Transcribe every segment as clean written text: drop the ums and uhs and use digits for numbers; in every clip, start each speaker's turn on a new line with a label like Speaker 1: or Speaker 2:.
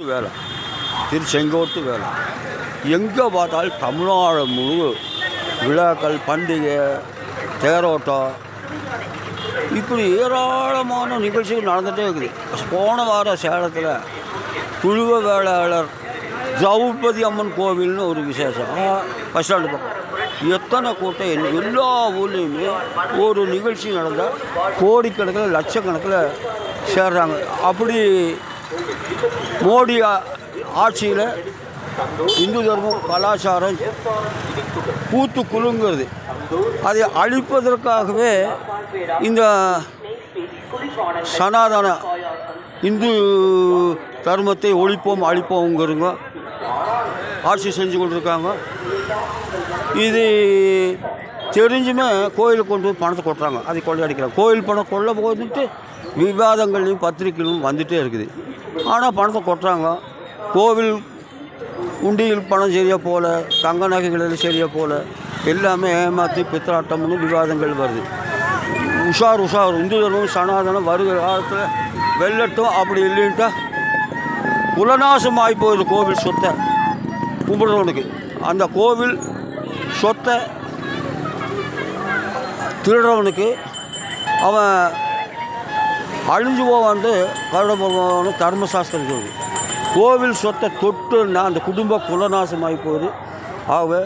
Speaker 1: வேலை திருச்செங்கோட்டு வேலை எங்கே பார்த்தாலும் தமிழ்நாடு முழு விழாக்கள், பண்டிகை, தேரோட்டம், இப்படி ஏராளமான நிகழ்ச்சிகள் நடந்துகிட்டே இருக்குது. போன வாரம் சேலத்தில் துளுவ வேளாளர் திரௌபதி அம்மன் கோவில்னு ஒரு விசேஷம். பஸ் ஸ்டாண்டு பக்கம் எத்தனை கூட்டம், எல்லா ஊர்லேயுமே ஒரு நிகழ்ச்சி நடந்தால் கோடிக்கணக்கில் லட்சக்கணக்கில் சேர்றாங்க. அப்படி மோடி ஆட்சியில் இந்து தர்மம் கலாச்சாரம் பூத்து குலுங்கிறது. அதை அழிப்பதற்காகவே இந்த சனாதன இந்து தர்மத்தை ஒழிப்போம் அழிப்போங்கிறவங்க ஆட்சி செஞ்சு கொண்டிருக்காங்க. இது தெரிஞ்சுமே கோயிலுக்கு கொண்டு போய் பணத்தை கொட்டுறாங்க, அதை கொள்ளையடிக்கிறாங்க. கோயில் பணம் கொள்ள போதுன்ட்டு விவாதங்கள்லையும் பத்திரிகைகளும் வந்துகிட்டே இருக்குது. ஆனால் பணத்தை கொட்டுறாங்க. கோவில் உண்டியில் பணம் சரியாக போகல, தங்க நகைகளில் சரியாக போகல, எல்லாமே ஏமாற்றி பித்தலாட்டம்னு விவாதங்கள் வருது. உஷார் இந்து தர்மம் சனாதனம் வருகிற காலத்தில் வெள்ளட்டும். அப்படி இல்லைன்ட்டா குலநாசம் ஆகி போகுது. கோவில் சொத்தை கும்பிடுறவனுக்கு அந்த கோவில் சொத்தை திருடுறவனுக்கு அவன் அழிஞ்சு போவான்ட்டு கருடபகவான தர்மசாஸ்திரம் இருக்குது. கோவில் சொத்தை தொட்டுன்னா அந்த குடும்ப குலநாசமாகி போகுது. ஆகவே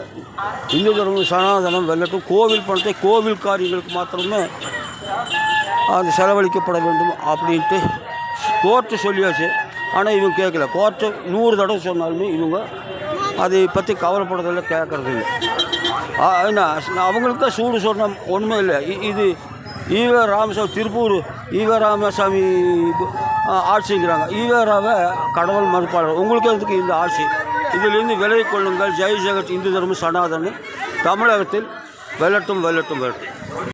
Speaker 1: இந்து தர்மம் சனாதனம் வெள்ளட்டும். கோவில் பணத்தை கோவில் காரியங்களுக்கு மாத்திரமே அது செலவழிக்கப்பட வேண்டும் அப்படின்ட்டு கோர்ட்டு சொல்லியாச்சு. ஆனால் இவங்க கேட்கல. கோர்ட்டு 100 தடவை சொன்னாலுமே இவங்க அதை பற்றி கவலைப்படுறதில்லை, கேட்குறது இல்லை. என்ன அவங்களுக்கு தான் சூடு சொன்ன ஒன்றுமே இல்லை. இது ராமசாமி திருப்பூர் ராமசாமி ஆட்சிங்கிறாங்க. ஈவேராவை கடவுள் மறுப்பாளர். உங்களுக்கு எதுக்கு இந்த ஆட்சி? இதிலிருந்து விலகி கொள்ளுங்கள். ஜெய் ஜெகத் இந்து தர்மம் சனாதனம் தமிழகத்தில் வெல்லட்டும்.